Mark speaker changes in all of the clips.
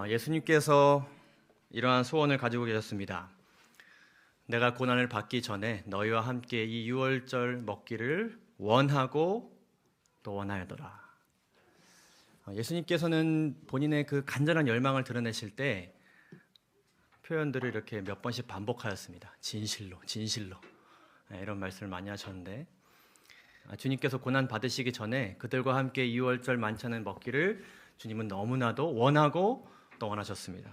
Speaker 1: 예수님께서 이러한 소원을 가지고 계셨습니다. 내가 고난을 받기 전에 너희와 함께 이 유월절 먹기를 원하고 또 원하여더라. 예수님께서는 본인의 그 간절한 열망을 드러내실 때 표현들을 이렇게 몇 번씩 반복하였습니다. 진실로, 진실로. 이런 말씀을 많이 하셨는데 주님께서 고난 받으시기 전에 그들과 함께 유월절 만찬을 먹기를 주님은 너무나도 원하고 또 원하셨습니다.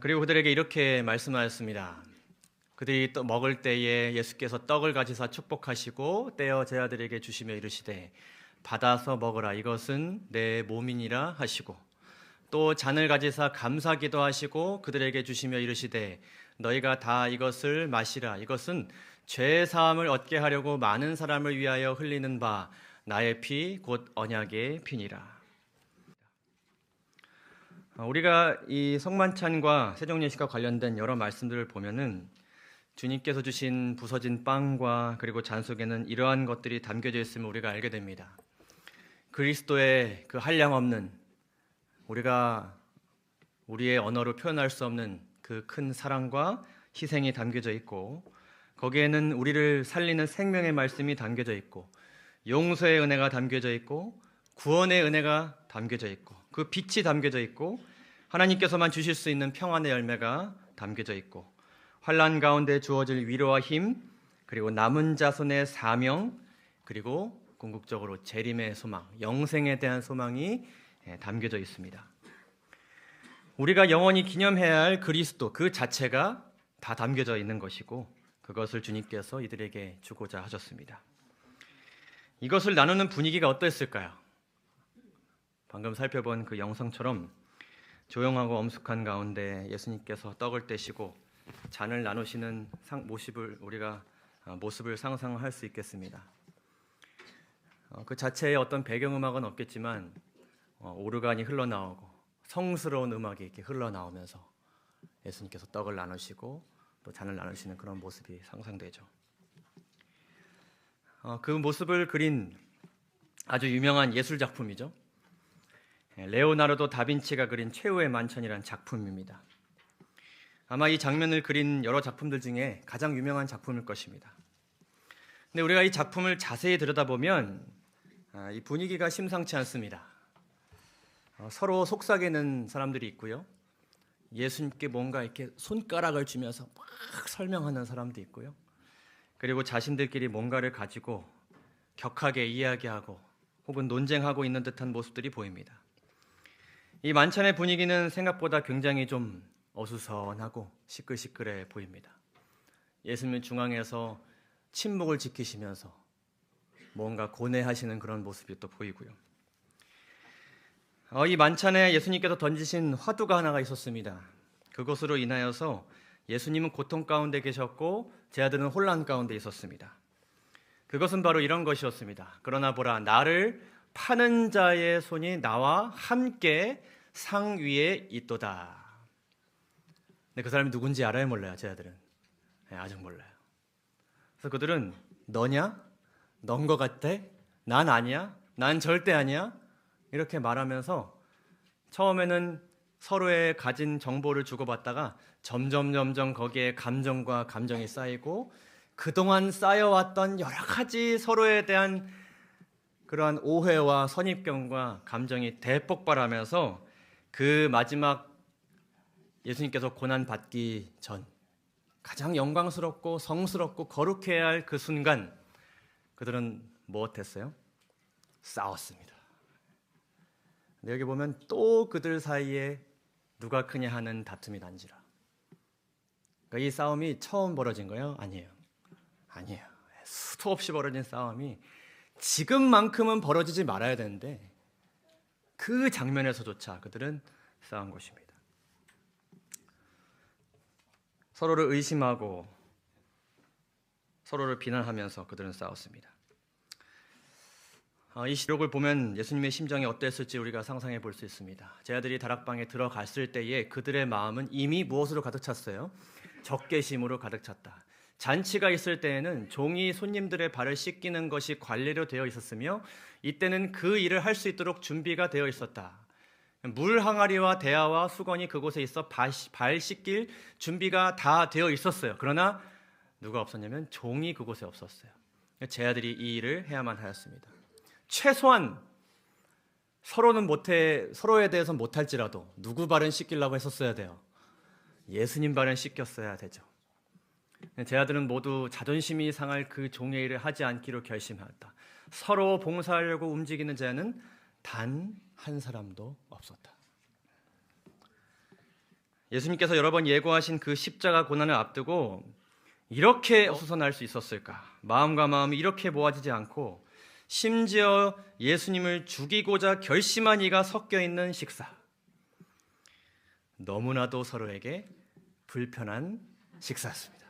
Speaker 1: 그리고 그들에게 이렇게 말씀하였습니다. 그들이 또 먹을 때에 예수께서 떡을 가지사 축복하시고 떼어 제자들에게 주시며 이르시되 받아서 먹으라 이것은 내 몸이니라 하시고 또 잔을 가지사 감사기도 하시고 그들에게 주시며 이르시되 너희가 다 이것을 마시라 이것은 죄 사함을 얻게 하려고 많은 사람을 위하여 흘리는 바 나의 피 곧 언약의 피니라. 우리가 이 성만찬과 세종예식과 관련된 여러 말씀들을 보면은 주님께서 주신 부서진 빵과 그리고 잔 속에는 이러한 것들이 담겨져 있음을 우리가 알게 됩니다. 그리스도의 그 한량없는 우리가 우리의 언어로 표현할 수 없는 그 큰 사랑과 희생이 담겨져 있고 거기에는 우리를 살리는 생명의 말씀이 담겨져 있고 용서의 은혜가 담겨져 있고 구원의 은혜가 담겨져 있고 그 빛이 담겨져 있고 하나님께서만 주실 수 있는 평안의 열매가 담겨져 있고 환난 가운데 주어질 위로와 힘 그리고 남은 자손의 사명 그리고 궁극적으로 재림의 소망, 영생에 대한 소망이 담겨져 있습니다. 우리가 영원히 기념해야 할 그리스도 그 자체가 다 담겨져 있는 것이고 그것을 주님께서 이들에게 주고자 하셨습니다. 이것을 나누는 분위기가 어땠을까요? 방금 살펴본 그 영상처럼 조용하고 엄숙한 가운데 예수님께서 떡을 떼시고 잔을 나누시는 모습을 상상할 수 있겠습니다. 그 자체에 어떤 배경음악은 없겠지만 오르간이 흘러나오고 성스러운 음악이 이렇게 흘러나오면서 예수님께서 떡을 나누시고 또 잔을 나누시는 그런 모습이 상상되죠. 그 모습을 그린 아주 유명한 예술 작품이죠. 레오나르도 다빈치가 그린 최후의 만찬이라는 작품입니다. 아마 이 장면을 그린 여러 작품들 중에 가장 유명한 작품일 것입니다. 근데 우리가 이 작품을 자세히 들여다보면 이 분위기가 심상치 않습니다. 서로 속삭이는 사람들이 있고요. 예수님께 뭔가 이렇게 손가락을 주면서 막 설명하는 사람도 있고요. 그리고 자신들끼리 뭔가를 가지고 격하게 이야기하고 혹은 논쟁하고 있는 듯한 모습들이 보입니다. 이 만찬의 분위기는 생각보다 굉장히 좀 어수선하고 시끌시끌해 보입니다. 예수님 중앙에서 침묵을 지키시면서 뭔가 고뇌하시는 그런 모습이 또 보이고요. 이 만찬에 예수님께서 던지신 화두가 하나가 있었습니다. 그것으로 인하여서 예수님은 고통 가운데 계셨고 제자들은 혼란 가운데 있었습니다. 그것은 바로 이런 것이었습니다. 그러나 보라 나를 파는 자의 손이 나와 함께 상 위에 있도다. 근데 그 사람이 누군지 알아요, 몰라요? 제자들은 아직 몰라요. 그래서 그들은 너냐? 넌 것 같아? 난 아니야? 난 절대 아니야? 이렇게 말하면서 처음에는 서로의 가진 정보를 주고받다가 점점 거기에 감정과 감정이 쌓이고 그동안 쌓여왔던 여러 가지 서로에 대한 그러한 오해와 선입견과 감정이 대폭발하면서 그 마지막 예수님께서 고난받기 전 가장 영광스럽고 성스럽고 거룩해야 할 그 순간 그들은 무엇했어요? 싸웠습니다. 근데 여기 보면 또 그들 사이에 누가 크냐 하는 다툼이 난지라. 그러니까 이 싸움이 처음 벌어진 거예요? 아니에요. 수도 없이 벌어진 싸움이 지금만큼은 벌어지지 말아야 되는데 그 장면에서조차 그들은 싸운 것입니다. 서로를 의심하고 서로를 비난하면서 그들은 싸웠습니다. 이 시록을 보면 예수님의 심정이 어땠을지 우리가 상상해 볼 수 있습니다. 제자들이 다락방에 들어갔을 때에 그들의 마음은 이미 무엇으로 가득 찼어요? 적개심으로 가득 찼다. 잔치가 있을 때에는 종이 손님들의 발을 씻기는 것이 관례로 되어 있었으며 이때는 그 일을 할 수 있도록 준비가 되어 있었다. 물 항아리와 대야와 수건이 그곳에 있어 발 씻길 준비가 다 되어 있었어요. 그러나 누가 없었냐면 종이 그곳에 없었어요. 제자들이 이 일을 해야만 하였습니다. 최소한 서로에 대해서 못할지라도 누구 발은 씻기려고 했었어야 돼요. 예수님 발은 씻겼어야 되죠. 제자들은 모두 자존심이 상할 그 종의 일을 하지 않기로 결심하였다. 서로 봉사하려고 움직이는 자는 단 한 사람도 없었다. 예수님께서 여러 번 예고하신 그 십자가 고난을 앞두고 이렇게 어수선할 수 있었을까? 마음과 마음이 이렇게 모아지지 않고 심지어 예수님을 죽이고자 결심한 이가 섞여 있는 식사. 너무나도 서로에게 불편한 식사였습니다.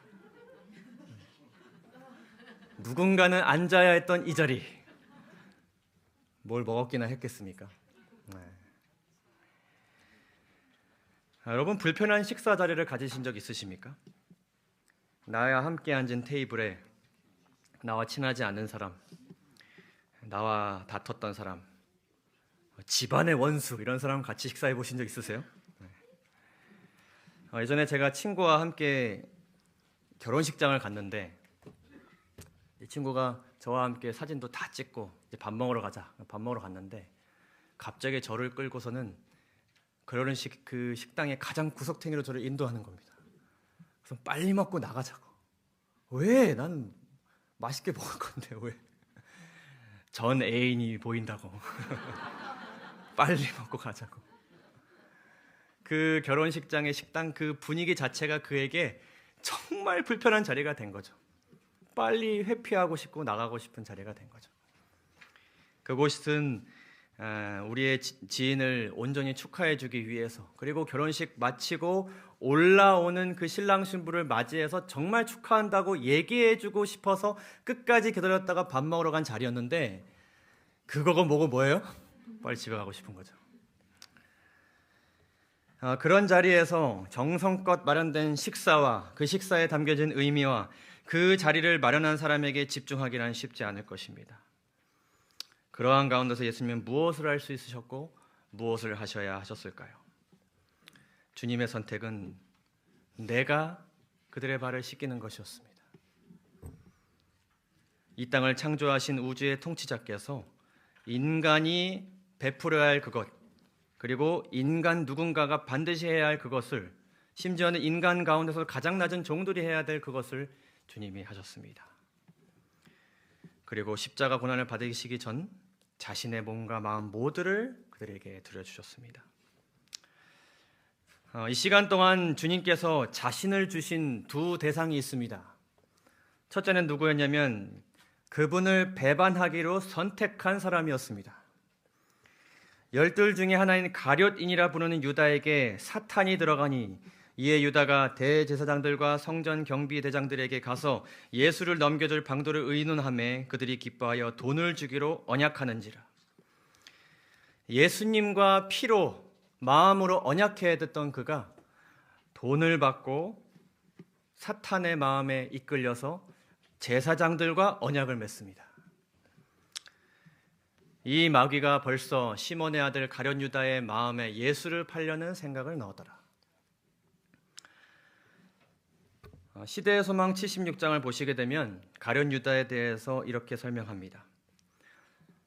Speaker 1: 누군가는 앉아야 했던 이 자리. 뭘 먹었기나 했겠습니까? 여러분, 불편한 식사 자리를 가지신 적 있으십니까? 나와 함께 앉은 테이블에 나와 친하지 않은 사람, 나와 다퉜던 사람, 집안의 원수 이런 사람 같이 식사해 보신 적 있으세요? 예전에 제가 친구와 함께 결혼식장을 갔는데 이 친구가 저와 함께 사진도 다 찍고 이제 밥 먹으러 가자. 밥 먹으러 갔는데 갑자기 저를 끌고서는 결혼식 그 식당의 가장 구석탱이로 저를 인도하는 겁니다. 그래서 빨리 먹고 나가자고. 왜? 난 맛있게 먹을 건데 왜? 전 애인이 보인다고. 빨리 먹고 가자고. 그 결혼식장의 식당 그 분위기 자체가 그에게 정말 불편한 자리가 된 거죠. 빨리 회피하고 싶고 나가고 싶은 자리가 된 거죠. 그곳은 우리의 지인을 온전히 축하해 주기 위해서, 그리고 결혼식 마치고 올라오는 그 신랑 신부를 맞이해서 정말 축하한다고 얘기해 주고 싶어서 끝까지 기다렸다가 밥 먹으러 간 자리였는데 그거가 뭐예요? 빨리 집에 가고 싶은 거죠. 그런 자리에서 정성껏 마련된 식사와 그 식사에 담겨진 의미와 그 자리를 마련한 사람에게 집중하기란 쉽지 않을 것입니다. 그러한 가운데서 예수님은 무엇을 할 수 있으셨고 무엇을 하셔야 하셨을까요? 주님의 선택은 내가 그들의 발을 씻기는 것이었습니다. 이 땅을 창조하신 우주의 통치자께서 인간이 베풀어야 할 그것, 그리고 인간 누군가가 반드시 해야 할 그것을, 심지어는 인간 가운데서 가장 낮은 종들이 해야 될 그것을 주님이 하셨습니다. 그리고 십자가 고난을 받으시기 전 자신의 몸과 마음 모두를 그들에게 드려주셨습니다. 이 시간 동안 주님께서 자신을 주신 두 대상이 있습니다. 첫째는 누구였냐면 그분을 배반하기로 선택한 사람이었습니다. 12 중에 하나인 가룟인이라 부르는 유다에게 사탄이 들어가니 이에 유다가 대제사장들과 성전 경비대장들에게 가서 예수를 넘겨줄 방도를 의논하매 그들이 기뻐하여 돈을 주기로 언약하는지라. 예수님과 피로 마음으로 언약해야 됐던 그가 돈을 받고 사탄의 마음에 이끌려서 제사장들과 언약을 맺습니다. 이 마귀가 벌써 시몬의 아들 가룟 유다의 마음에 예수를 팔려는 생각을 넣었더라. 시대의 소망 76장을 보시게 되면 가룟 유다에 대해서 이렇게 설명합니다.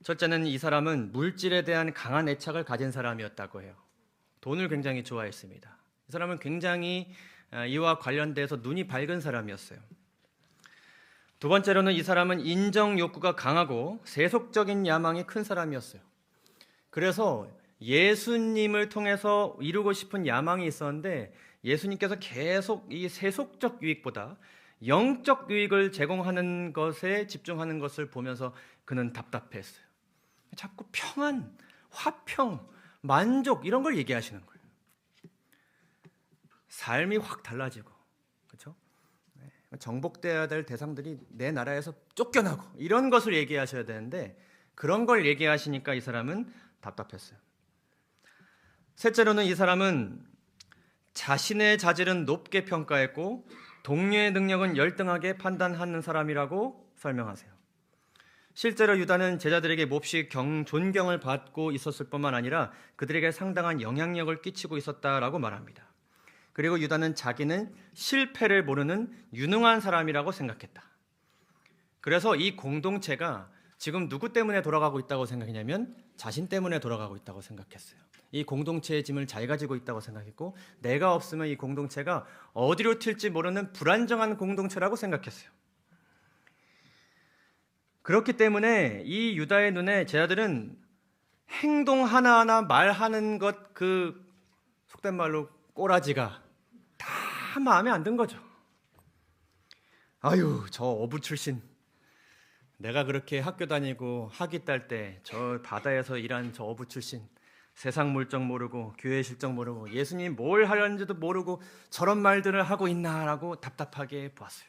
Speaker 1: 첫째는 이 사람은 물질에 대한 강한 애착을 가진 사람이었다고 해요. 돈을 굉장히 좋아했습니다. 이 사람은 굉장히 이와 관련돼서 눈이 밝은 사람이었어요. 두 번째로는 이 사람은 인정 욕구가 강하고 세속적인 야망이 큰 사람이었어요. 그래서 예수님을 통해서 이루고 싶은 야망이 있었는데 예수님께서 계속 이 세속적 유익보다 영적 유익을 제공하는 것에 집중하는 것을 보면서 그는 답답했어요. 자꾸 평안, 화평, 만족 이런 걸 얘기하시는 거예요. 삶이 확 달라지고, 그렇죠? 정복되어야 될 대상들이 내 나라에서 쫓겨나고 이런 것을 얘기하셔야 되는데 그런 걸 얘기하시니까 이 사람은 답답했어요. 셋째로는 이 사람은 자신의 자질은 높게 평가했고 동료의 능력은 열등하게 판단하는 사람이라고 설명하세요. 실제로 유다는 제자들에게 몹시 존경을 받고 있었을 뿐만 아니라 그들에게 상당한 영향력을 끼치고 있었다라고 말합니다. 그리고 유다는 자기는 실패를 모르는 유능한 사람이라고 생각했다. 그래서 이 공동체가 지금 누구 때문에 돌아가고 있다고 생각했냐면 자신 때문에 돌아가고 있다고 생각했어요. 이 공동체의 짐을 잘 가지고 있다고 생각했고 내가 없으면 이 공동체가 어디로 튈지 모르는 불안정한 공동체라고 생각했어요. 그렇기 때문에 이 유다의 눈에 제자들은 행동 하나하나 말하는 것 그 속된 말로 꼬라지가 다 마음에 안 든 거죠. 아유, 저 어부 출신, 내가 그렇게 학교 다니고 학위 딸 때 저 바다에서 일한 저 어부 출신, 세상 물정 모르고 교회 실정 모르고 예수님 뭘 하려는지도 모르고 저런 말들을 하고 있나라고 답답하게 보았어요.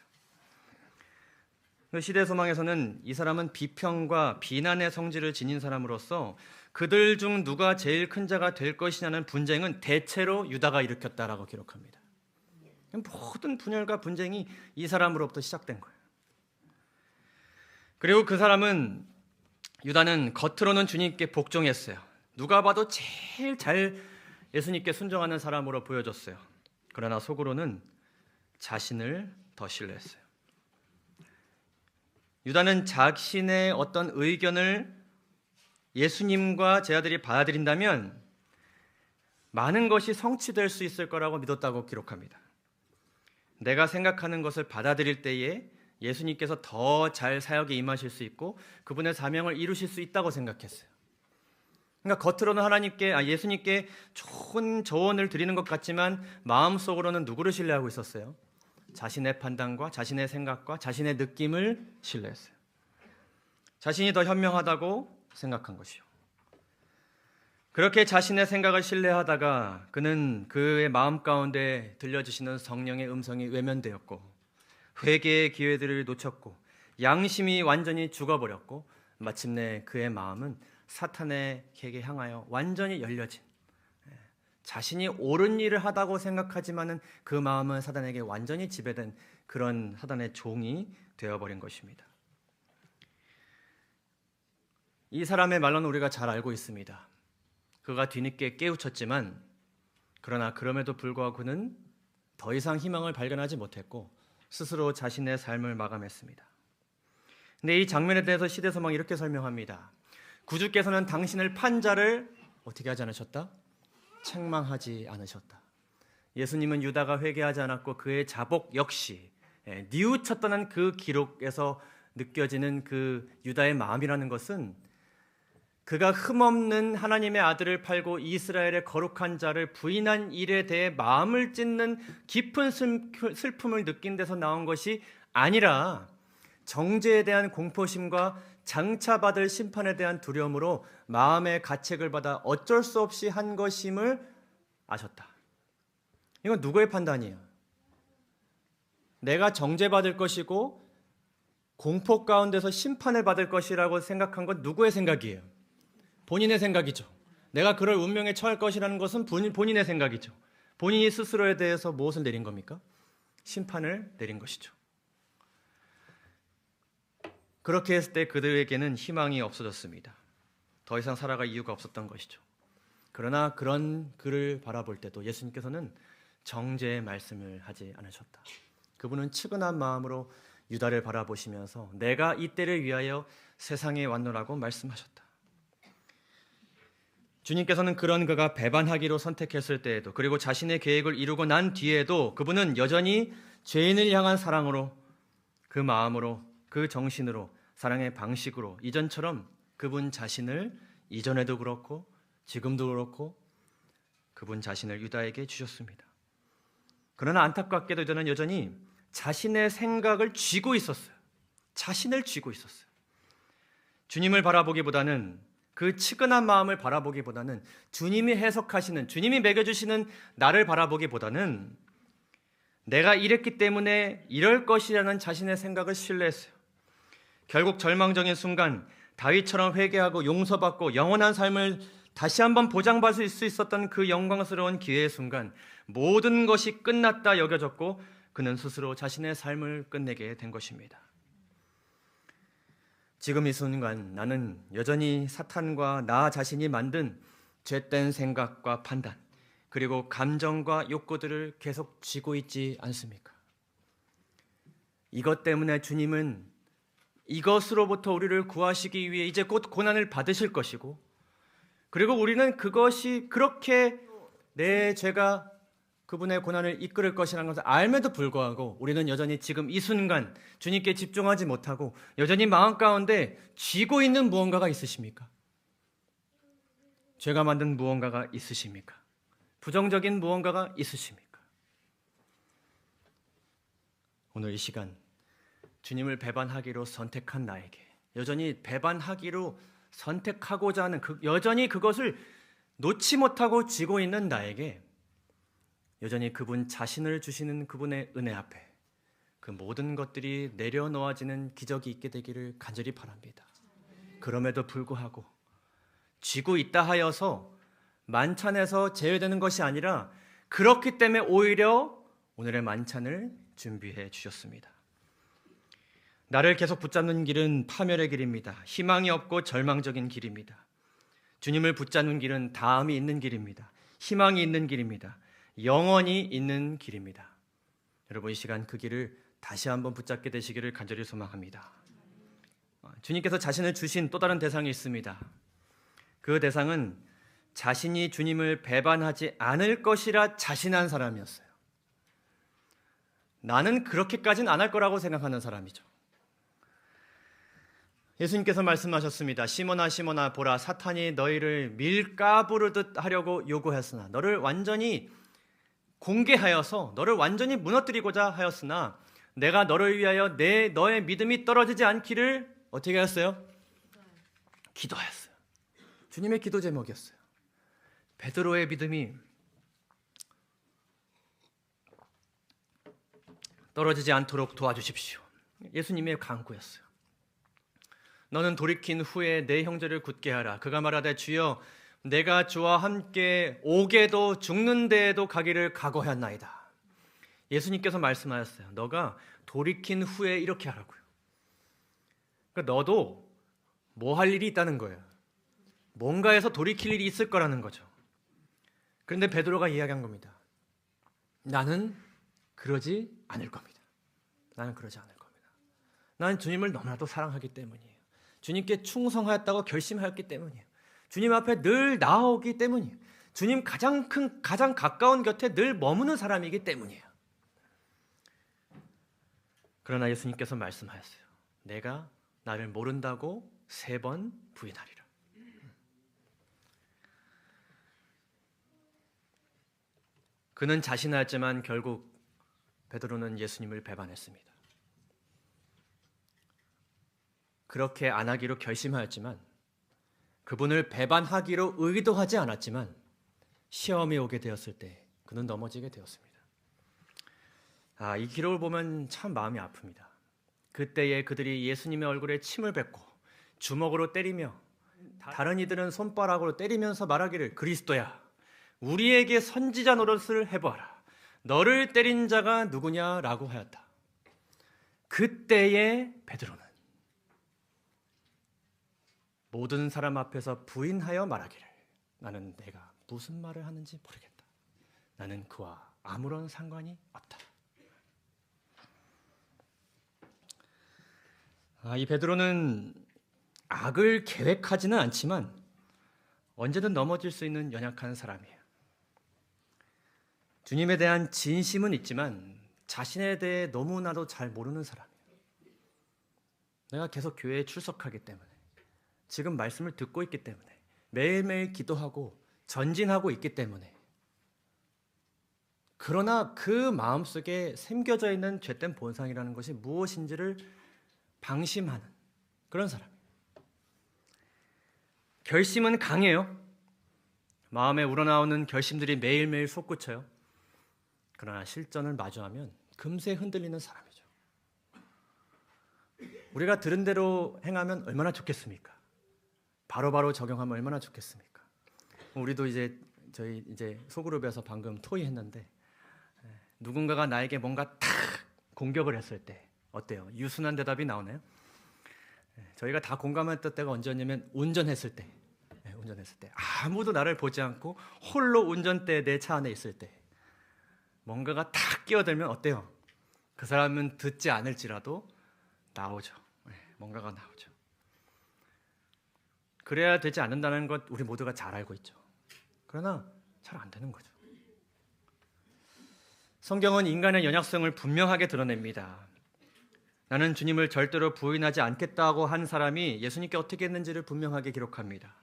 Speaker 1: 시대소망에서는 이 사람은 비평과 비난의 성질을 지닌 사람으로서 그들 중 누가 제일 큰 자가 될 것이냐는 분쟁은 대체로 유다가 일으켰다라고 기록합니다. 모든 분열과 분쟁이 이 사람으로부터 시작된 거예요. 그리고 그 사람은 유다는 겉으로는 주님께 복종했어요. 누가 봐도 제일 잘 예수님께 순종하는 사람으로 보여졌어요. 그러나 속으로는 자신을 더 신뢰했어요. 유다는 자신의 어떤 의견을 예수님과 제자들이 받아들인다면 많은 것이 성취될 수 있을 거라고 믿었다고 기록합니다. 내가 생각하는 것을 받아들일 때에 예수님께서 더 잘 사역에 임하실 수 있고 그분의 사명을 이루실 수 있다고 생각했어요. 그러니까 겉으로는 예수님께 좋은 조언을 드리는 것 같지만 마음속으로는 누구를 신뢰하고 있었어요? 자신의 판단과 자신의 생각과 자신의 느낌을 신뢰했어요. 자신이 더 현명하다고 생각한 것이요. 그렇게 자신의 생각을 신뢰하다가 그는 그의 마음 가운데 들려주시는 성령의 음성이 외면되었고 회개의 기회들을 놓쳤고 양심이 완전히 죽어버렸고 마침내 그의 마음은 사탄에게 향하여 완전히 열려진, 자신이 옳은 일을 하다고 생각하지만은 그 마음은 사단에게 완전히 지배된 그런 사단의 종이 되어버린 것입니다. 이 사람의 말로는 우리가 잘 알고 있습니다. 그가 뒤늦게 깨우쳤지만 그러나 그럼에도 불구하고 그는 더 이상 희망을 발견하지 못했고 스스로 자신의 삶을 마감했습니다. 근데 이 장면에 대해서 시대소망이 이렇게 설명합니다. 구주께서는 당신을 판 자를 어떻게 하지 않으셨다? 책망하지 않으셨다. 예수님은 유다가 회개하지 않았고 그의 자복 역시 뉘우쳤다는 그 기록에서 느껴지는 그 유다의 마음이라는 것은 그가 흠없는 하나님의 아들을 팔고 이스라엘의 거룩한 자를 부인한 일에 대해 마음을 찢는 깊은 슬픔을 느낀 데서 나온 것이 아니라 정죄에 대한 공포심과 장차받을 심판에 대한 두려움으로 마음의 가책을 받아 어쩔 수 없이 한 것임을 아셨다. 이건 누구의 판단이에요? 내가 정죄받을 것이고 공포 가운데서 심판을 받을 것이라고 생각한 건 누구의 생각이에요? 본인의 생각이죠. 내가 그럴 운명에 처할 것이라는 것은 본인의 생각이죠. 본인이 스스로에 대해서 무엇을 내린 겁니까? 심판을 내린 것이죠. 그렇게 했을 때 그들에게는 희망이 없어졌습니다. 더 이상 살아갈 이유가 없었던 것이죠. 그러나 그런 그를 바라볼 때도 예수님께서는 정죄의 말씀을 하지 않으셨다. 그분은 측은한 마음으로 유다를 바라보시면서 내가 이때를 위하여 세상에 왔노라고 말씀하셨다. 주님께서는 그런 그가 배반하기로 선택했을 때에도 그리고 자신의 계획을 이루고 난 뒤에도 그분은 여전히 죄인을 향한 사랑으로 그 마음으로 그 정신으로 사랑의 방식으로 이전처럼 그분 자신을 이전에도 그렇고 지금도 그렇고 그분 자신을 유다에게 주셨습니다. 그러나 안타깝게도 유다는 여전히 자신의 생각을 쥐고 있었어요. 자신을 쥐고 있었어요. 주님을 바라보기보다는 그 측은한 마음을 바라보기보다는 주님이 해석하시는 주님이 먹여주시는 나를 바라보기보다는 내가 이랬기 때문에 이럴 것이라는 자신의 생각을 신뢰했어요. 결국 절망적인 순간 다윗처럼 회개하고 용서받고 영원한 삶을 다시 한번 보장받을 수 있었던 그 영광스러운 기회의 순간 모든 것이 끝났다 여겨졌고 그는 스스로 자신의 삶을 끝내게 된 것입니다. 지금 이 순간 나는 여전히 사탄과 나 자신이 만든 죄된 생각과 판단 그리고 감정과 욕구들을 계속 쥐고 있지 않습니까? 이것 때문에 주님은 이것으로부터 우리를 구하시기 위해 이제 곧 고난을 받으실 것이고 그리고 우리는 그것이 그렇게 내 죄가 그분의 고난을 이끌을 것이라는 것을 알면도 불구하고 우리는 여전히 지금 이 순간 주님께 집중하지 못하고 여전히 마음 가운데 쥐고 있는 무언가가 있으십니까? 죄가 만든 무언가가 있으십니까? 부정적인 무언가가 있으십니까? 오늘 이 시간 주님을 배반하기로 선택한 나에게 여전히 배반하기로 선택하고자 하는 여전히 그것을 놓지 못하고 쥐고 있는 나에게 여전히 그분 자신을 주시는 그분의 은혜 앞에 그 모든 것들이 내려놓아지는 기적이 있게 되기를 간절히 바랍니다. 그럼에도 불구하고 쥐고 있다 하여서 만찬에서 제외되는 것이 아니라 그렇기 때문에 오히려 오늘의 만찬을 준비해 주셨습니다. 나를 계속 붙잡는 길은 파멸의 길입니다. 희망이 없고 절망적인 길입니다. 주님을 붙잡는 길은 다음이 있는 길입니다. 희망이 있는 길입니다. 영원히 있는 길입니다. 여러분 이 시간 그 길을 다시 한번 붙잡게 되시기를 간절히 소망합니다. 주님께서 자신을 주신 또 다른 대상이 있습니다. 그 대상은 자신이 주님을 배반하지 않을 것이라 자신한 사람이었어요. 나는 그렇게까지는 안 할 거라고 생각하는 사람이죠. 예수님께서 말씀하셨습니다. 시몬아 시몬아 보라 사탄이 너희를 밀가부르듯 하려고 요구했으나 너를 완전히 공개하여서 너를 완전히 무너뜨리고자 하였으나 내가 너를 위하여 너의 믿음이 떨어지지 않기를 어떻게 하였어요? 기도하였어요. 주님의 기도 제목이었어요. 베드로의 믿음이 떨어지지 않도록 도와주십시오. 예수님의 간구였어요. 너는 돌이킨 후에 내 형제를 굳게 하라. 그가 말하되 주여 내가 주와 함께 오게도 죽는 데에도 가기를 각오하였나이다. 예수님께서 말씀하셨어요. 너가 돌이킨 후에 이렇게 하라고요. 그러니까 너도 뭐 할 일이 있다는 거예요. 뭔가에서 돌이킬 일이 있을 거라는 거죠. 그런데 베드로가 이야기한 겁니다. 나는 그러지 않을 겁니다. 나는 그러지 않을 겁니다. 나는 주님을 너무나도 사랑하기 때문이에요. 주님께 충성하였다고 결심하였기 때문이에요. 주님 앞에 늘 나아오기 때문이에요. 주님 가장 가까운 곁에 늘 머무는 사람이기 때문이에요. 그러나 예수님께서 말씀하셨어요. 내가 나를 모른다고 3번 부인하리라. 그는 자신하였지만 결국 베드로는 예수님을 배반했습니다. 그렇게 안 하기로 결심하였지만 그분을 배반하기로 의도하지 않았지만 시험이 오게 되었을 때 그는 넘어지게 되었습니다. 이 기록을 보면 참 마음이 아픕니다. 그때에 그들이 예수님의 얼굴에 침을 뱉고 주먹으로 때리며 다른 이들은 손바닥으로 때리면서 말하기를 그리스도야 우리에게 선지자 노릇을 해보아라. 너를 때린 자가 누구냐라고 하였다. 그때에 베드로는 모든 사람 앞에서 부인하여 말하기를 나는 내가 무슨 말을 하는지 모르겠다. 나는 그와 아무런 상관이 없다. 이 베드로는 악을 계획하지는 않지만 언제든 넘어질 수 있는 연약한 사람이에요. 주님에 대한 진심은 있지만 자신에 대해 너무나도 잘 모르는 사람이에요. 내가 계속 교회에 출석하기 때문에 지금 말씀을 듣고 있기 때문에 매일매일 기도하고 전진하고 있기 때문에 그러나 그 마음속에 새겨져 있는 죄된 본성이라는 것이 무엇인지를 방심하는 그런 사람이에요. 결심은 강해요. 마음에 우러나오는 결심들이 매일매일 솟구쳐요. 그러나 실전을 마주하면 금세 흔들리는 사람이죠. 우리가 들은 대로 행하면 얼마나 좋겠습니까? 바로바로 적용하면 얼마나 좋겠습니까? 우리도 저희 소그룹에서 방금 토의했는데 누군가가 나에게 뭔가 탁 공격을 했을 때 어때요? 유순한 대답이 나오나요? 저희가 다 공감했던 때가 언제였냐면 운전했을 때 아무도 나를 보지 않고 홀로 운전대에 내 차 안에 있을 때 뭔가가 탁 끼어들면 어때요? 그 사람은 듣지 않을지라도 나오죠. 뭔가가 나오죠. 그래야 되지 않는다는 것 우리 모두가 잘 알고 있죠. 그러나 잘 안 되는 거죠. 성경은 인간의 연약성을 분명하게 드러냅니다. 나는 주님을 절대로 부인하지 않겠다고 한 사람이 예수님께 어떻게 했는지를 분명하게 기록합니다.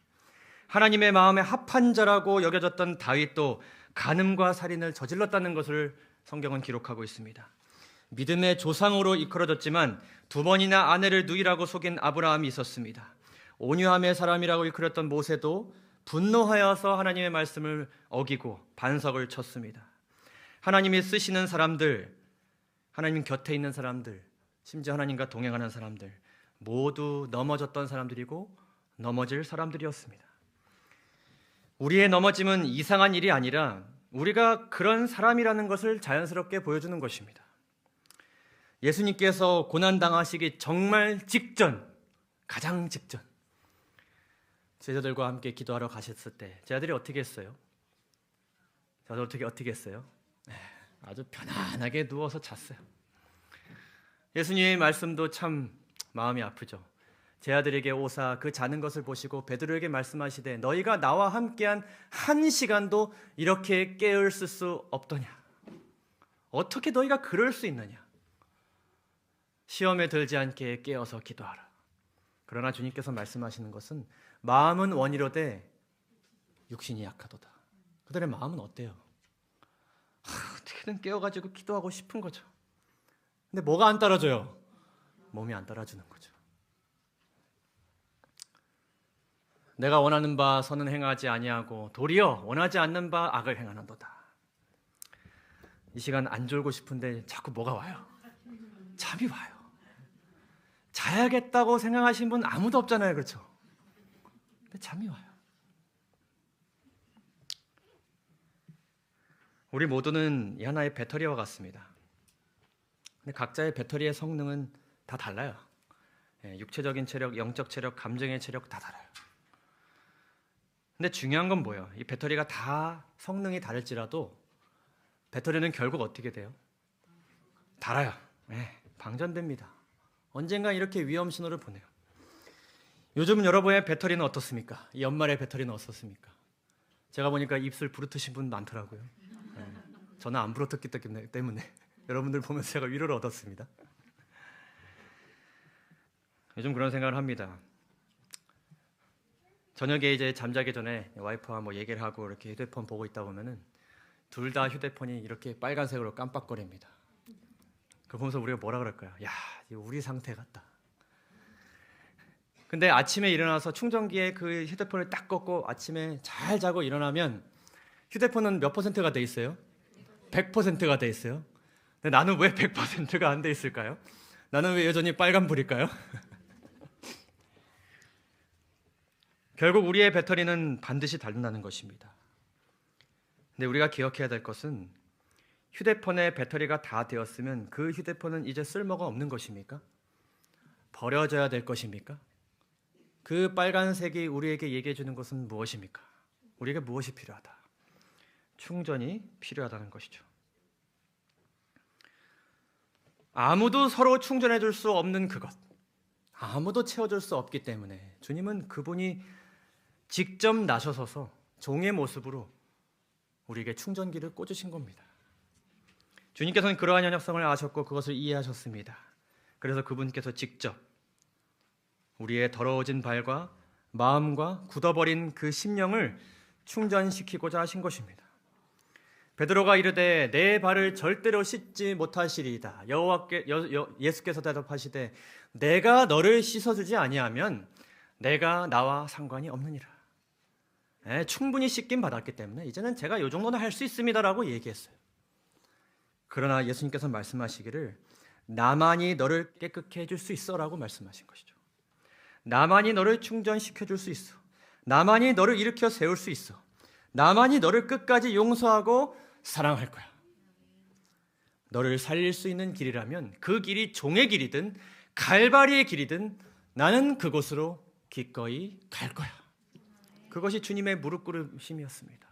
Speaker 1: 하나님의 마음에 합한 자라고 여겨졌던 다윗도 간음과 살인을 저질렀다는 것을 성경은 기록하고 있습니다. 믿음의 조상으로 이끌어졌지만 2번이나 아내를 누이라고 속인 아브라함이 있었습니다. 온유함의 사람이라고 일컬었던 모세도 분노하여서 하나님의 말씀을 어기고 반석을 쳤습니다. 하나님이 쓰시는 사람들, 하나님 곁에 있는 사람들, 심지어 하나님과 동행하는 사람들 모두 넘어졌던 사람들이고 넘어질 사람들이었습니다. 우리의 넘어짐은 이상한 일이 아니라 우리가 그런 사람이라는 것을 자연스럽게 보여주는 것입니다. 예수님께서 고난당하시기 정말 직전, 가장 직전 제자들과 함께 기도하러 가셨을 때 제자들이 어떻게 했어요? 어떻게 했어요? 아주 편안하게 누워서 잤어요. 예수님의 말씀도 참 마음이 아프죠. 제 아들에게 오사 그 자는 것을 보시고 베드로에게 말씀하시되 너희가 나와 함께한 1시간도 이렇게 깨어있을 수 없더냐. 어떻게 너희가 그럴 수 있느냐. 시험에 들지 않게 깨어서 기도하라. 그러나 주님께서 말씀하시는 것은 마음은 원이로되 육신이 약하도다. 그들의 마음은 어때요? 어떻게든 깨어가지고 기도하고 싶은 거죠. 근데 뭐가 안 따라줘요? 몸이 안 따라주는 거죠. 내가 원하는 바 선은 행하지 아니하고 도리어 원하지 않는 바 악을 행하는도다. 이 시간 안 졸고 싶은데 자꾸 뭐가 와요? 잠이 와요. 자야겠다고 생각하신 분 아무도 없잖아요, 그렇죠? 근데 잠이 와요. 우리 모두는 이 하나의 배터리와 같습니다. 근데 각자의 배터리의 성능은 다 달라요. 육체적인 체력, 영적 체력, 감정의 체력 다 달라요. 근데 중요한 건 뭐예요? 이 배터리가 다 성능이 다를지라도 배터리는 결국 어떻게 돼요? 닳아요. 방전됩니다. 언젠가 이렇게 위험 신호를 보내요. 요즘 여러분의 배터리는 어떻습니까? 이 연말의 배터리는 어떻습니까? 제가 보니까 입술 부르트신 분 많더라고요. 저는 안 부르트기 때문에 여러분들 보면서 제가 위로를 얻었습니다. 요즘 그런 생각을 합니다. 저녁에 이제 잠자기 전에 와이프와 뭐 얘기를 하고 이렇게 휴대폰 보고 있다 보면은 둘 다 휴대폰이 이렇게 빨간색으로 깜빡거립니다. 그거 보면서 우리가 뭐라 그럴까요? 야, 이거 우리 상태 같다. 근데 아침에 일어나서 충전기에 그 휴대폰을 딱 꽂고 아침에 잘 자고 일어나면 휴대폰은 몇 %가 돼 있어요? 100%가 돼 있어요. 근데 나는 왜 100%가 안 돼 있을까요? 나는 왜 여전히 빨간불일까요? 결국 우리의 배터리는 반드시 닳는다는 것입니다. 근데 우리가 기억해야 될 것은 휴대폰의 배터리가 다 되었으면 그 휴대폰은 이제 쓸모가 없는 것입니까? 버려져야 될 것입니까? 그 빨간색이 우리에게 얘기해 주는 것은 무엇입니까? 우리에게 무엇이 필요하다? 충전이 필요하다는 것이죠. 아무도 서로 충전해 줄 수 없는 그것, 아무도 채워줄 수 없기 때문에 주님은 그분이 직접 나서서서 종의 모습으로 우리에게 충전기를 꽂으신 겁니다. 주님께서는 그러한 연약성을 아셨고 그것을 이해하셨습니다. 그래서 그분께서 직접 우리의 더러워진 발과 마음과 굳어버린 그 심령을 충전시키고자 하신 것입니다. 베드로가 이르되 내 발을 절대로 씻지 못하시리이다. 예수께서 대답하시되 내가 너를 씻어주지 아니하면 내가 나와 상관이 없느니라. 충분히 씻긴 받았기 때문에 이제는 제가 이 정도는 할 수 있습니다라고 얘기했어요. 그러나 예수님께서 말씀하시기를 나만이 너를 깨끗게 해줄 수 있어라고 말씀하신 것이죠. 나만이 너를 충전시켜 줄 수 있어. 나만이 너를 일으켜 세울 수 있어. 나만이 너를 끝까지 용서하고 사랑할 거야. 너를 살릴 수 있는 길이라면 그 길이 종의 길이든 갈바리의 길이든 나는 그곳으로 기꺼이 갈 거야. 그것이 주님의 무릎 꿇으심이었습니다.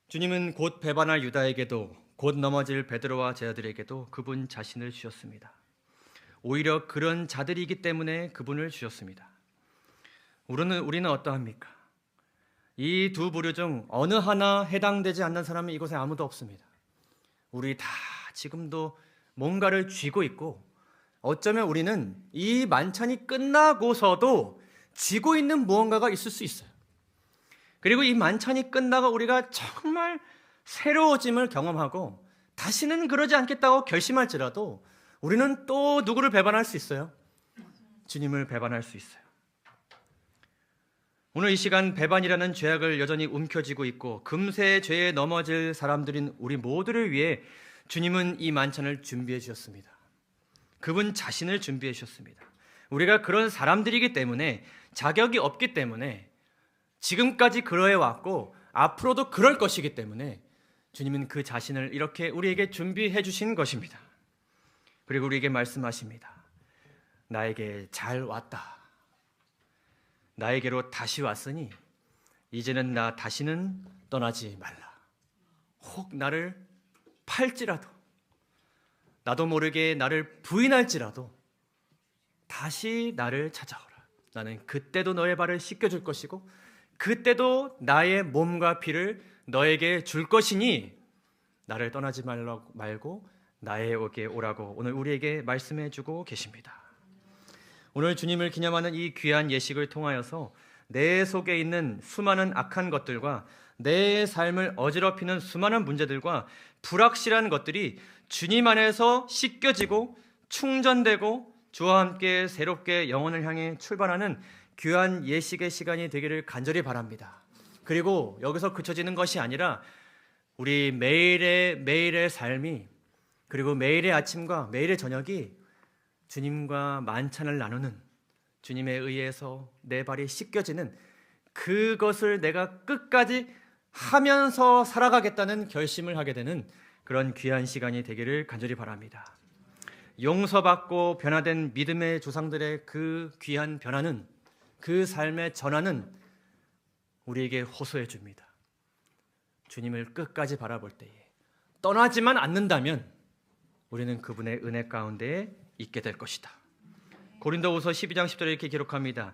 Speaker 1: 주님은 곧 배반할 유다에게도 곧 넘어질 베드로와 제자들에게도 그분 자신을 주셨습니다. 오히려 그런 자들이기 때문에 그분을 주셨습니다. 우리는 어떠합니까? 이 두 부류 중 어느 하나 해당되지 않는 사람은 이곳에 아무도 없습니다. 우리 다 지금도 뭔가를 쥐고 있고, 어쩌면 우리는 이 만찬이 끝나고서도 쥐고 있는 무언가가 있을 수 있어요. 그리고 이 만찬이 끝나고 우리가 정말 새로워짐을 경험하고 다시는 그러지 않겠다고 결심할지라도 우리는 또 누구를 배반할 수 있어요? 주님을 배반할 수 있어요. 오늘 이 시간 배반이라는 죄악을 여전히 움켜쥐고 있고 금세 죄에 넘어질 사람들인 우리 모두를 위해 주님은 이 만찬을 준비해 주셨습니다. 그분 자신을 준비해 주셨습니다. 우리가 그런 사람들이기 때문에, 자격이 없기 때문에, 지금까지 그러해 왔고 앞으로도 그럴 것이기 때문에 주님은 그 자신을 이렇게 우리에게 준비해 주신 것입니다. 그리고 우리에게 말씀하십니다. 나에게 잘 왔다. 나에게로 다시 왔으니 이제는 나 다시는 떠나지 말라. 혹 나를 팔지라도, 나도 모르게 나를 부인할지라도 다시 나를 찾아오라. 나는 그때도 너의 발을 씻겨줄 것이고 그때도 나의 몸과 피를 너에게 줄 것이니 나를 떠나지 말고 나에게 오라고 오늘 우리에게 말씀해 주고 계십니다. 오늘 주님을 기념하는 이 귀한 예식을 통하여서 내 속에 있는 수많은 악한 것들과 내 삶을 어지럽히는 수많은 문제들과 불확실한 것들이 주님 안에서 씻겨지고 충전되고 주와 함께 새롭게 영혼을 향해 출발하는 귀한 예식의 시간이 되기를 간절히 바랍니다. 그리고 여기서 그쳐지는 것이 아니라 우리 매일의 삶이, 그리고 매일의 아침과 매일의 저녁이 주님과 만찬을 나누는, 주님에 의해서 내 발이 씻겨지는 그것을 내가 끝까지 하면서 살아가겠다는 결심을 하게 되는 그런 귀한 시간이 되기를 간절히 바랍니다. 용서받고 변화된 믿음의 조상들의 그 귀한 변화는, 그 삶의 전환은 우리에게 호소해 줍니다. 주님을 끝까지 바라볼 때에 떠나지만 않는다면 우리는 그분의 은혜 가운데에 있게 될 것이다. 고린도후서 12장 10절에 이렇게 기록합니다.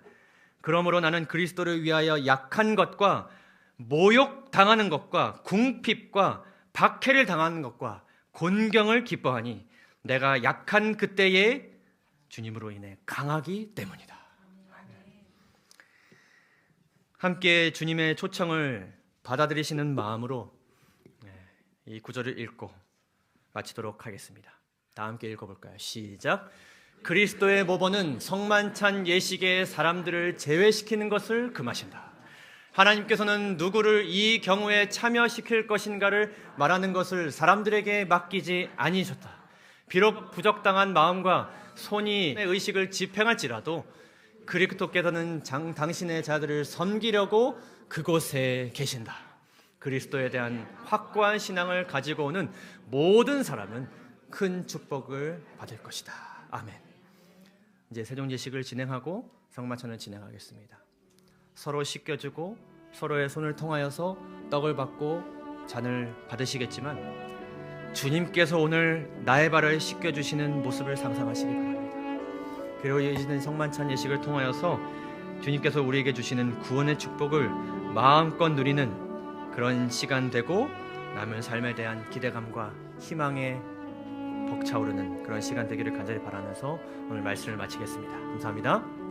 Speaker 1: 그러므로 나는 그리스도를 위하여 약한 것과 모욕당하는 것과 궁핍과 박해를 당하는 것과 곤경을 기뻐하니 내가 약한 그때에 주님으로 인해 강하기 때문이다. 함께 주님의 초청을 받아들이시는 마음으로 이 구절을 읽고 마치도록 하겠습니다. 다 함께 읽어볼까요? 시작. 그리스도의 모범은 성만찬 예식에 사람들을 제외시키는 것을 금하신다. 하나님께서는 누구를 이 경우에 참여시킬 것인가를 말하는 것을 사람들에게 맡기지 아니셨다. 비록 부적당한 마음과 손이 의식을 집행할지라도 그리스도께서는 당신의 자들을 섬기려고 그곳에 계신다. 그리스도에 대한 확고한 신앙을 가지고 오는 모든 사람은 큰 축복을 받을 것이다. 아멘. 이제 세종예식을 진행하고 성만찬을 진행하겠습니다. 서로 씻겨주고 서로의 손을 통하여서 떡을 받고 잔을 받으시겠지만 주님께서 오늘 나의 발을 씻겨주시는 모습을 상상하시기 바랍니다. 그리고 이제는 성만찬 예식을 통하여서 주님께서 우리에게 주시는 구원의 축복을 마음껏 누리는 그런 시간 되고 남은 삶에 대한 기대감과 희망에 벅차오르는 그런 시간 되기를 간절히 바라면서 오늘 말씀을 마치겠습니다. 감사합니다.